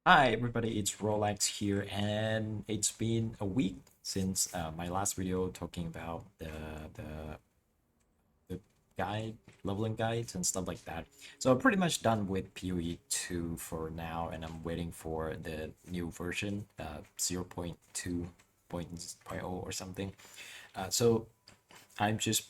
Hi everybody, it's Rolex here, and it's been a week since my last video talking about the guide, leveling guides and stuff like that. So I'm pretty much done with PoE2 for now, and I'm waiting for the new version, 0.2.0 or something. So I'm just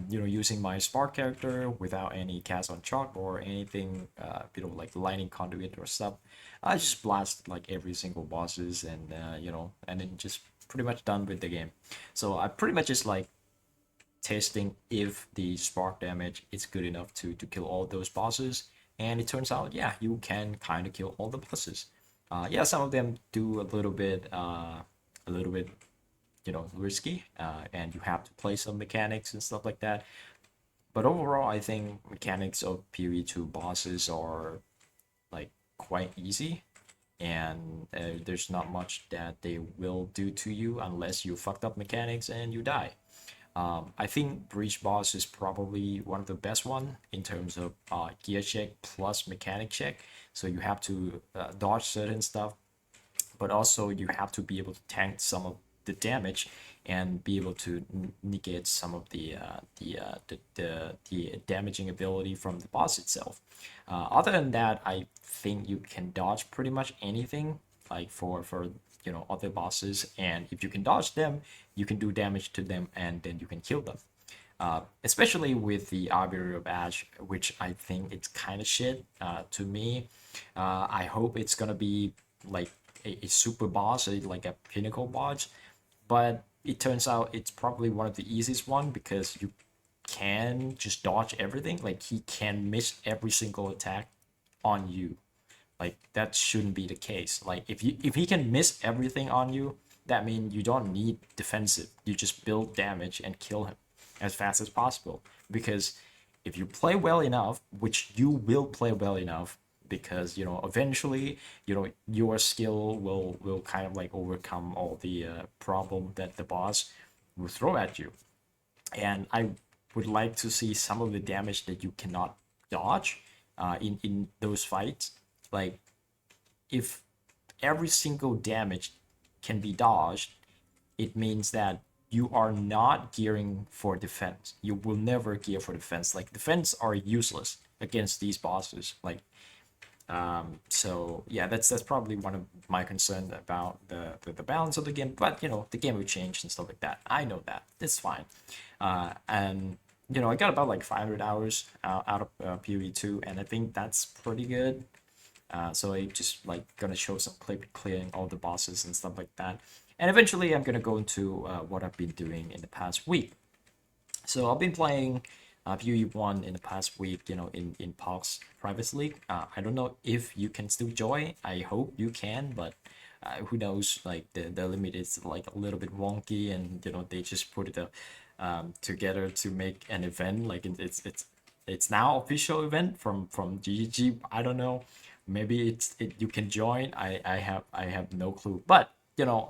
using my Spark character without any cast on chalk or anything, like lightning conduit or stuff. I just blast like every single bosses and and then just pretty much done with the game. So I pretty much just like testing if the Spark damage is good enough to kill all those bosses, and it turns out yeah, you can kind of kill all the bosses. Yeah, some of them do a little bit risky, and you have to play some mechanics and stuff like that. But overall, I think mechanics of PoE2 bosses are like quite easy, and there's not much that they will do to you unless you fucked up mechanics and you die. I think Breach Boss is probably one of the best one in terms of gear check plus mechanic check. So you have to dodge certain stuff, but also you have to be able to tank some of the damage and be able to negate some of the damaging ability from the boss itself. Other than that, I think you can dodge pretty much anything like for other bosses, and if you can dodge them, you can do damage to them and then you can kill them. Especially with the Arbiter of Ash, which I think it's kind of shit to me. I hope it's gonna be like a super boss, like a pinnacle boss, but it turns out it's probably one of the easiest one because you can just dodge everything. Like he can miss every single attack on you. Like that shouldn't be the case. Like if he can miss everything on you, that means you don't need defensive. You just build damage and kill him as fast as possible. Because if you play well enough, which you will play well enough, because eventually your skill will kind of like overcome all the problem that the boss will throw at you. And I would like to see some of the damage that you cannot dodge in those fights. Like if every single damage can be dodged, it means that you are not gearing for defense. You will never gear for defense. Like defense are useless against these bosses. Like so yeah, that's probably one of my concern about the balance of the game. But the game will change and stuff like that. I know that it's fine. And I got about like 500 hours out of PoE2, and I think that's pretty good. So I just like gonna show some clip clearing all the bosses and stuff like that. And eventually I'm gonna go into what I've been doing in the past week. So I've been playing PoE1 in the past week, in Pohx Private League. I don't know if you can still join. I hope you can, but who knows? Like the limit is like a little bit wonky, and they just put it together to make an event. Like it's now official event from GGG. I don't know. Maybe you can join. I have no clue, but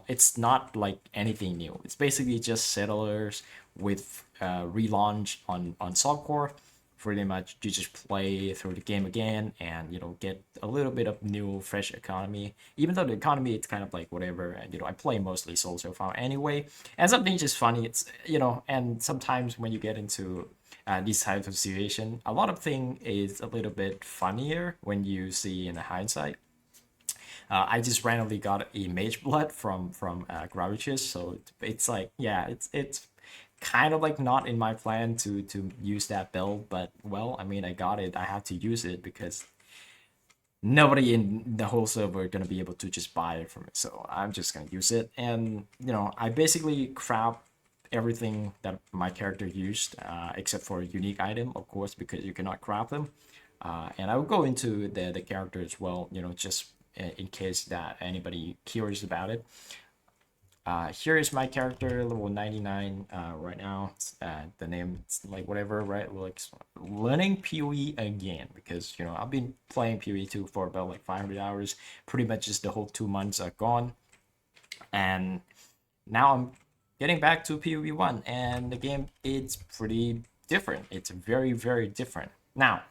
it's not like anything new. It's basically just settlers with relaunch on softcore. Pretty much you just play through the game again and get a little bit of new fresh economy, even though the economy it's kind of like whatever. And I play mostly soul so far anyway, and something just funny, it's and sometimes when you get into these types of situation, a lot of thing is a little bit funnier when you see in hindsight. I just randomly got a mage blood from Gravitus, so it's like yeah, it's kind of like not in my plan to use that build, but well, I mean I got it. I have to use it because nobody in the whole server are gonna be able to just buy it from it, so I'm just gonna use it. And I basically crap everything that my character used, except for a unique item, of course, because you cannot craft them. And I will go into the character as well, just in case that anybody curious about it. Here is my character, level 99 right now. The name, it's like whatever, right? Like learning PoE again because I've been playing PoE2 for about like 500 hours. Pretty much just the whole 2 months are gone, and now I'm getting back to PoE1, and the game it's pretty different. It's very different now.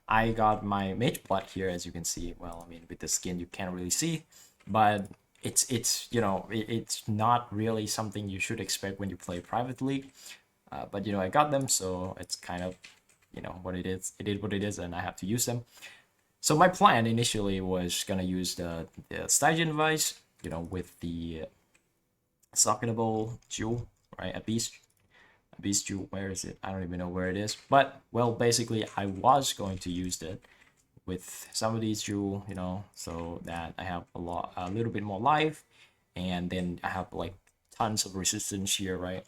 I got my mage blood here, as you can see. Well, I mean, with the skin you can't really see, but it's you know it's not really something you should expect when you play private league. But you know, I got them, so it's kind of, you know, what it is. It is what it is, and I have to use them. So my plan initially was gonna use the Stygian Vice, you know, with the socketable jewel, right? A beast jewel. Where is it? I don't even know where it is. But well, basically, I was going to use that with some of these jewel, you know, so that I have a little bit more life, and then I have like tons of resistance here, right?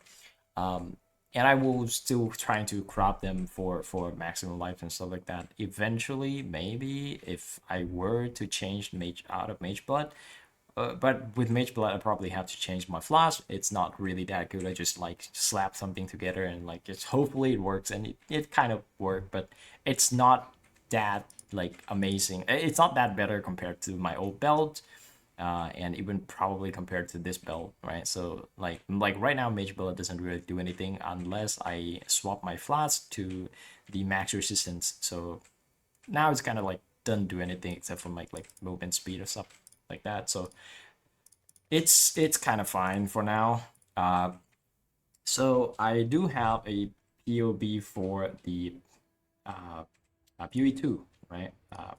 And I will still trying to crop them for maximum life and stuff like that. Eventually, maybe if I were to change mage out of mage blood, but with mage blood, I probably have to change my flask. It's not really that good. I just like slap something together and like just hopefully it works, and it kind of worked, but it's not that like amazing. It's not that better compared to my old belt, and even probably compared to this belt, right? So like right now, mage belt doesn't really do anything unless I swap my flask to the max resistance. So now it's kind of like doesn't do anything except for like movement speed or stuff like that. So it's kind of fine for now. So I do have a POB for the uh, PoE2, right?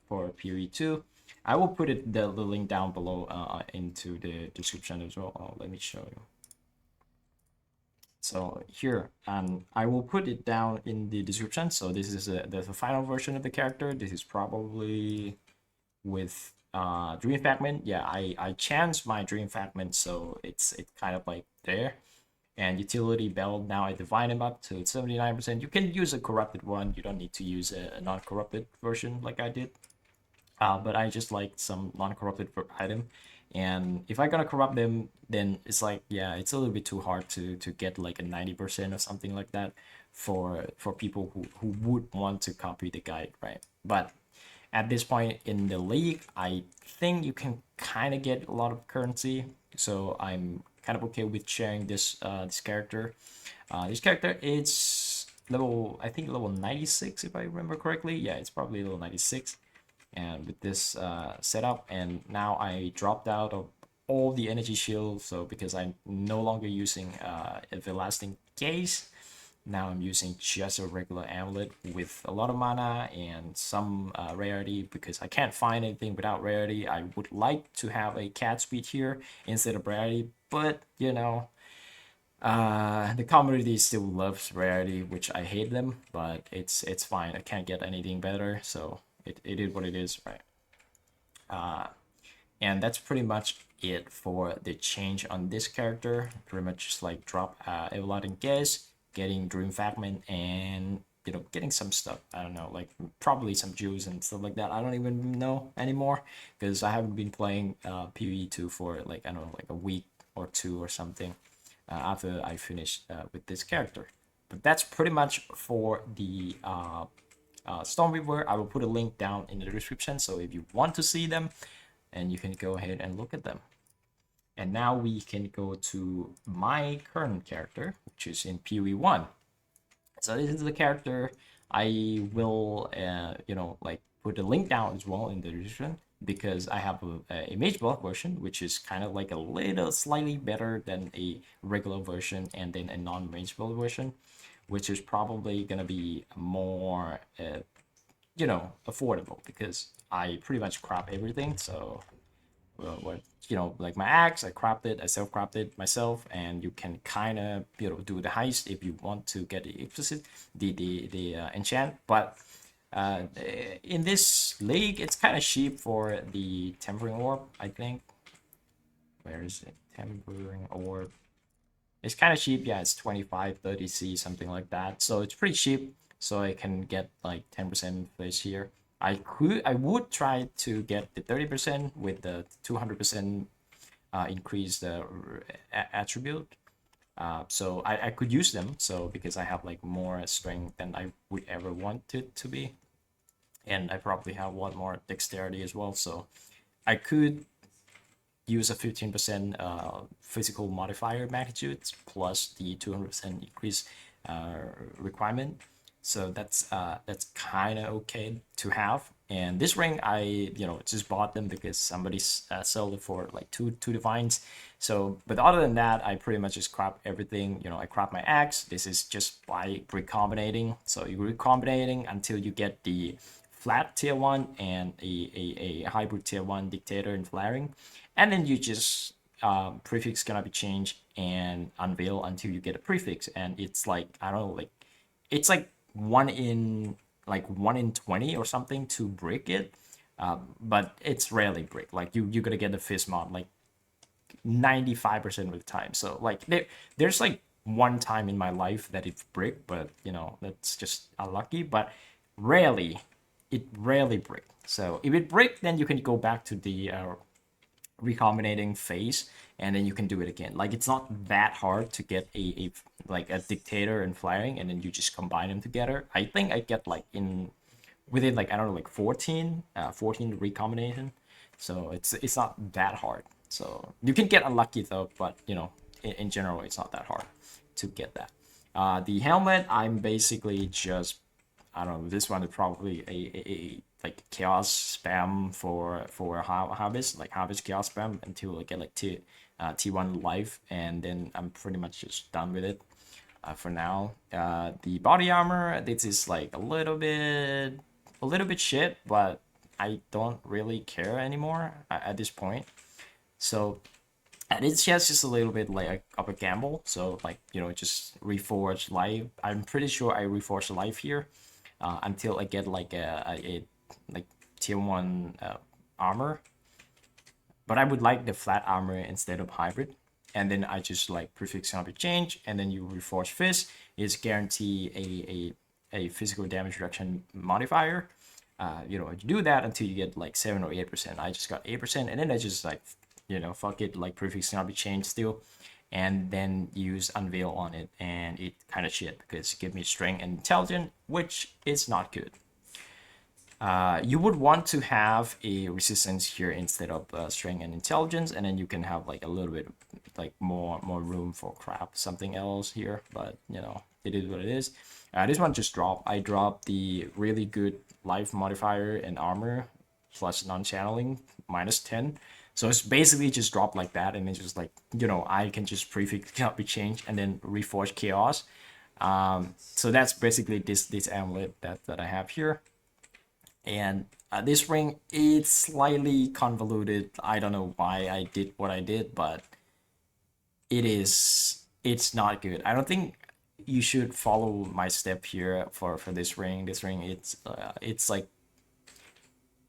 For PoE2, I will put the link down below into the description as well. Oh, let me show you. So here, and I will put it down in the description. So this is the final version of the character. This is probably with dream fragment. Yeah, I changed my dream fragment, so it's kind of like there. And utility belt, now I divide them up to 79%. You can use a corrupted one. You don't need to use a non-corrupted version like I did. But I just like some non-corrupted item. And if I gonna corrupt them, then it's like, yeah, it's a little bit too hard to get like a 90% or something like that for people who would want to copy the guide, right? But at this point in the league, I think you can kind of get a lot of currency. So I'm kind of okay with sharing this character. This character is level, I think level 96 if I remember correctly. Yeah, it's probably level 96. And with this setup, and now I dropped out of all the energy shield, so because I'm no longer using everlasting gaze, now I'm using just a regular amulet with a lot of mana and some rarity, because I can't find anything without rarity. I would like to have a cat speed here instead of rarity, but you know, the community still loves rarity, which I hate them, but it's fine. I can't get anything better, so it is what it is, right? And that's pretty much it for the change on this character. Pretty much just like drop Evolving Guess, getting Dream Fragment, and you know, getting some stuff. I don't know, like probably some jewels and stuff like that. I don't even know anymore because I haven't been playing PoE2 for like, I don't know, like a week or two or something after I finished with this character. But that's pretty much for the Stormweaver. I will put a link down in the description, so if you want to see them, and you can go ahead and look at them. And now we can go to my current character, which is in PoE1. So this is the character. I will, you know, like put a link down as well in the description, because I have a mage block version, which is kind of like a little slightly better than a regular version, and then a non-mage block version, which is probably gonna be more, you know, affordable, because I pretty much crop everything. So what, you know, like my axe, I cropped it, I self-cropped it myself, and you can kind of, you know, do the heist if you want to get the explicit, the enchant. But in this league, it's kind of cheap for the tempering orb, I think. Where is it? Tempering orb. It's kind of cheap. Yeah, it's 25, 30C, something like that. So it's pretty cheap. So I can get like 10% place here. I would try to get the 30% with the 200% increase the attribute. So I could use them. So because I have like more strength than I would ever want it to be. And I probably have a lot more dexterity as well. So I could use a 15% physical modifier magnitude plus the 200% increase requirement. So that's kind of okay to have. And this ring, I just bought them because somebody sold it for like two divines. So, but other than that, I pretty much just crop everything. I crop my axe. This is just by recombinating. So you're recombinating until you get the flat tier 1 and a hybrid tier 1 dictator and flaring, and then you just prefix gonna be changed and unveil until you get a prefix. And it's like, I don't know, like it's like 1 in 20 or something to break it. But it's rarely break. Like you're gonna get the fizz mod like 95% of the time. So like there's like one time in my life that it break, but that's just unlucky. But rarely, it rarely break. So if it break, then you can go back to the recombinating phase, and then you can do it again. Like it's not that hard to get a like a dictator and flaring, and then you just combine them together. I think I get like within like, I don't know, like 14 recombination. So it's not that hard. So you can get unlucky though, but in general it's not that hard to get that. The helmet, I'm basically just, I don't know, this one is probably a like chaos spam for harvest, like harvest chaos spam until I get like T1 life, and then I'm pretty much just done with it for now. The body armor, this is like a little bit shit, but I don't really care anymore at this point. So, and it's just a little bit like of a gamble. So like just reforge life. I'm pretty sure I reforge life here until I get like a like tier 1 armor. But I would like the flat armor instead of hybrid. And then I just like prefix cannot be changed, and then you reforge fist is guarantee a physical damage reduction modifier. You do that until you get like 7 or 8%. I just got 8%, and then I just like fuck it, like prefix cannot be changed still, and then use unveil on it, and it kind of shit because it gives me strength and intelligence, which is not good. You would want to have a resistance here instead of strength and intelligence, and then you can have like a little bit like more room for crap something else here. But it is what it is. This one just dropped. I dropped the really good life modifier and armor plus non-channeling -10. So it's basically just dropped like that, and it's just like I can just prefix cannot be changed and then reforge chaos. So that's basically this amulet that I have here. And this ring, it's slightly convoluted. I don't know why I did what I did, but it's not good. I don't think you should follow my step here for this ring. This ring, it's like,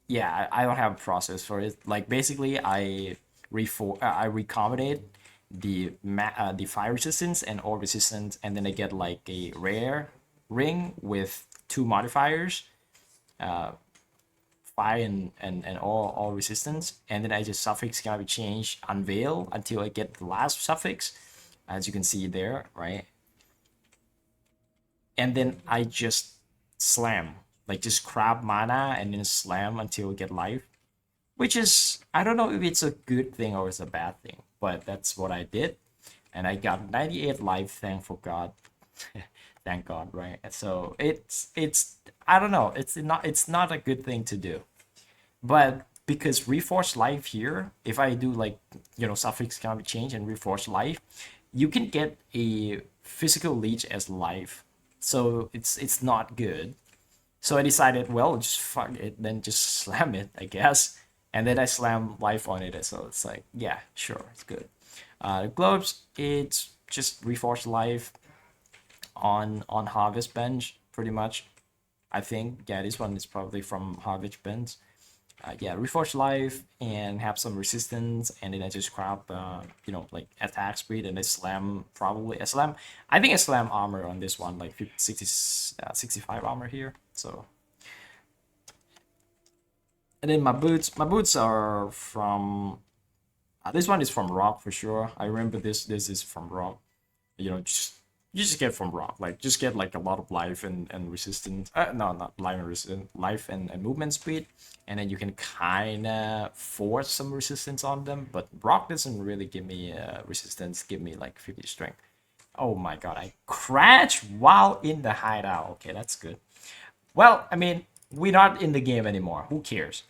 yeah, I don't have a process for it. Like basically I recombinate the fire resistance and all resistance, and then I get like a rare ring with 2 modifiers, fire and all resistance, and then I just suffix cannot be changed unveil until I get the last suffix, as you can see there, right? And then I just slam, like just grab mana and then slam until I get life, which is, I don't know if it's a good thing or it's a bad thing, but that's what I did, and I got 98 life, thankful God. Thank God, right? So it's I don't know, it's not a good thing to do. But because reforge life here, if I do like suffix can be changed and reforge life, you can get a physical leech as life. So it's not good. So I decided, well, just fuck it, then just slam it, I guess. And then I slam life on it, so it's like, yeah, sure, it's good. The globes, it's just reforge life on harvest bench, pretty much. I think, yeah, this one is probably from harvest bench. Yeah, reforge life and have some resistance, and then I just grab like attack speed, and I slam, probably I slam, I think I slam armor on this one, like 60, 65 armor here. So, and then my boots are from this one is from rock for sure. I remember this is from rock. Just you just get from rock, like just get like a lot of life and resistance. No, not life and resistance, life and movement speed, and then you can kind of force some resistance on them. But rock doesn't really give me resistance, give me like 50 strength. Oh my god, I crashed while in the hideout. Okay, that's good. Well, I mean, we're not in the game anymore. Who cares?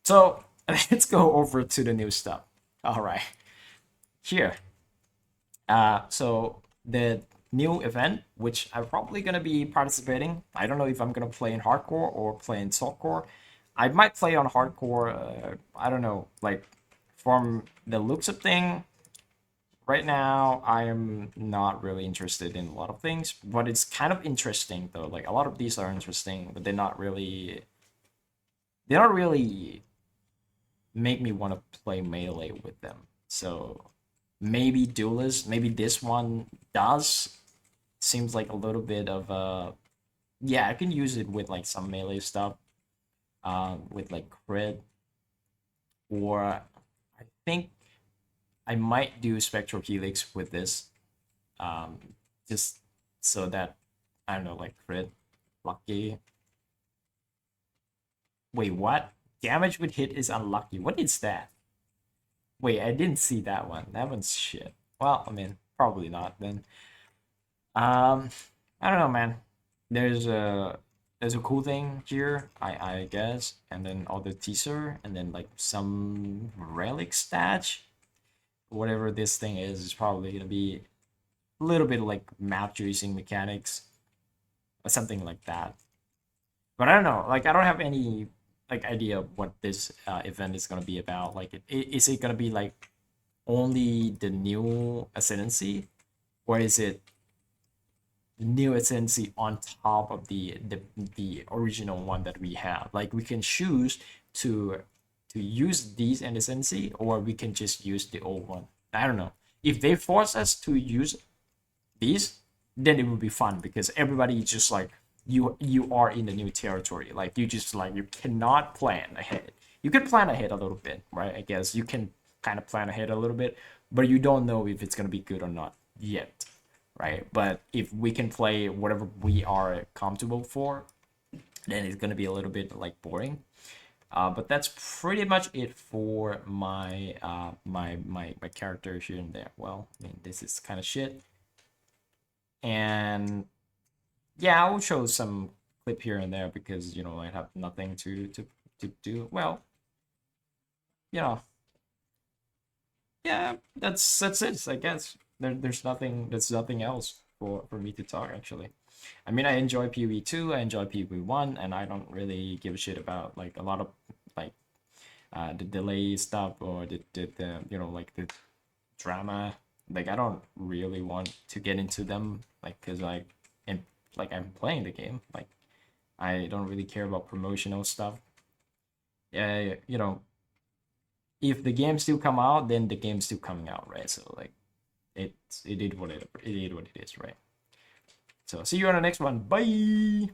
So let's go over to the new stuff. All right, here. So the new event, which I'm probably gonna be participating. I don't know if I'm gonna play in hardcore or play in softcore. I might play on hardcore. I don't know. Like from the looks of thing, right now I am not really interested in a lot of things, but it's kind of interesting though. Like a lot of these are interesting, but they're not really. They don't really make me want to play melee with them. So maybe duelist, maybe this one does. Seems like a little bit of a yeah, I can use it with like some melee stuff, with like crit, or I think I might do spectral helix with this, um, just so that I don't know, like crit, lucky. Wait, what? Damage with hit is unlucky. What is that? Wait, I didn't see that one. That one's shit. Well, I mean, probably not then. Um, I don't know, man. There's a there's a cool thing here, I guess, and then all the teaser, and then like some relic stat, whatever this thing is probably gonna be a little bit like map juicing mechanics or something like that. But I don't know. Like I don't have any like idea of what this event is gonna be about. Like, is it gonna be like only the new ascendancy, or is it new ascendancy on top of the original one that we have? Like we can choose to use these and ascendancy, or we can just use the old one. I don't know. If they force us to use these, then it would be fun because everybody just like you are in the new territory. Like you just like you cannot plan ahead. You can plan ahead a little bit, right? I guess you can kind of plan ahead a little bit, but you don't know if it's gonna be good or not yet, right? But if we can play whatever we are comfortable for, then it's gonna be a little bit like boring. But that's pretty much it for my my characters here and there. Well, I mean this is kind of shit, and yeah, I will show some clip here and there because you know I have nothing to do. Well, you know, yeah, that's it. I guess there's nothing else for me to talk actually. I mean, I enjoy PoE2, I enjoy PoE1, and I don't really give a shit about like a lot of like the delay stuff or the you know like the drama. Like I don't really want to get into them, like because like I'm playing the game. Like I don't really care about promotional stuff. Yeah, you know, if the game still come out, then the game's still coming out, right? So like it did what it is, right? So see you on the next one. Bye.